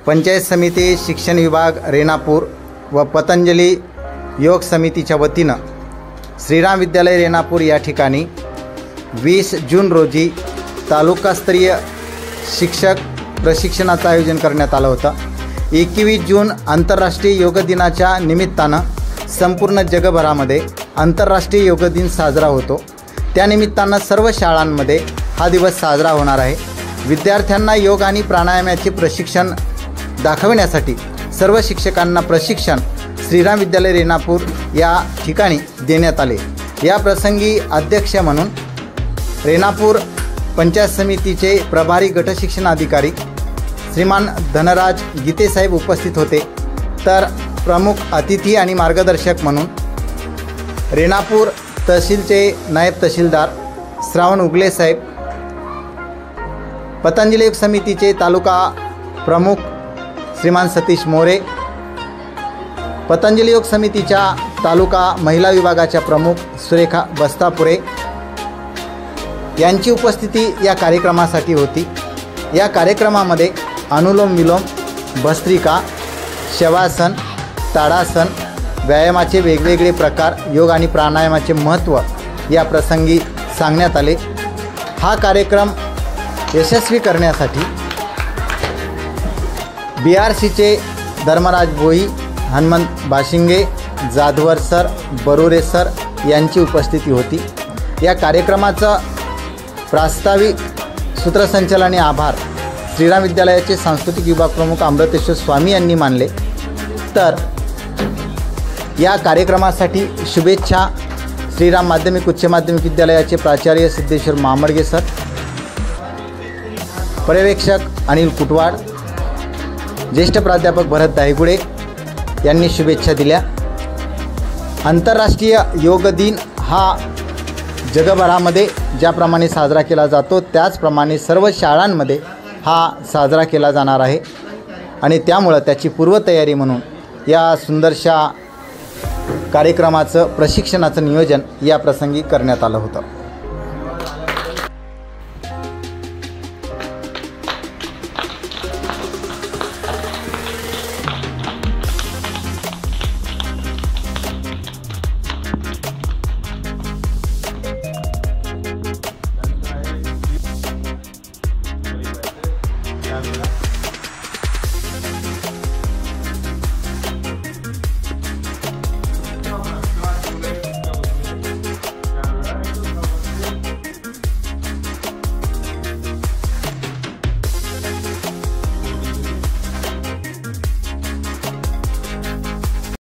पंचायत समिती शिक्षण विभाग रेणापूर व पतंजली योग समितीच्या वतीनं श्रीराम विद्यालय रेणापूर या ठिकाणी 20 जून रोजी तालुकास्तरीय शिक्षक प्रशिक्षणाचं आयोजन करण्यात आलं होतं। 21 जून आंतरराष्ट्रीय योग दिनाच्या निमित्तानं संपूर्ण जगभरामध्ये आंतरराष्ट्रीय योग दिन साजरा होतो। त्यानिमित्तानं सर्व शाळांमध्ये हा दिवस साजरा होणार आहे। विद्यार्थ्यांना योग आणि प्राणायामाचे प्रशिक्षण दाखवण्यासाठी सर्व शिक्षकांना प्रशिक्षण श्रीराम विद्यालय रेणापूर या ठिकाणी देण्यात आले। या प्रसंगी अध्यक्ष म्हणून रेणापूर पंचायत समितीचे प्रभारी गटशिक्षण अधिकारी श्रीमान धनराज गीते साहेब उपस्थित होते। तर प्रमुख अतिथी आणि मार्गदर्शक म्हणून रेणापूर तहसीलचे नायब तहसीलदार श्रावण उगले साहेब, पतंजली योग समितीचे तालुका प्रमुख श्रीमान सतीश मोरे, पतंजली योग समितीच्या तालुका महिला विभागाच्या प्रमुख सुरेखा बस्तापुरे यांची उपस्थिती या कार्यक्रमासाठी होती। या कार्यक्रमामध्ये अनुलोम विलोम, भस्त्रिका, शवासन, ताडासन, व्यायामाचे वेगवेगळे प्रकार, योग आणि प्राणायामाचे महत्त्व या प्रसंगी सांगण्यात आले। हा कार्यक्रम यशस्वी करण्यासाठी BRCचे धर्मराज भोई, हनुमंत बाशिंगे, जाधवर सर, बरोरे सर यांची उपस्थिती होती। या कार्यक्रमाचं प्रास्ताविक सूत्रसंचालन आणि आभार श्रीराम विद्यालयाचे सांस्कृतिक विभाग प्रमुख अमृतेश्वर स्वामी यांनी मानले। तर या कार्यक्रमासाठी शुभेच्छा श्रीराम माध्यमिक उच्च माध्यमिक विद्यालयाचे प्राचार्य सिद्धेश्वर मामडगे सर, पर्यवेक्षक अनिल कुटवाड, ज्येष्ठ प्राध्यापक भरत दायगुडे यांनी शुभेच्छा दिल्या। आंतरराष्ट्रीय योग दिन हा जगभरामध्ये ज्याप्रमाणे साजरा केला जातो त्याचप्रमाणे सर्व शाळांमध्ये हा साजरा केला जाणार आहे आणि त्यामुळं त्याची पूर्वतयारी म्हणून या सुंदरशा कार्यक्रमाचं प्रशिक्षणाचं नियोजन या प्रसंगी करण्यात आलं होतं।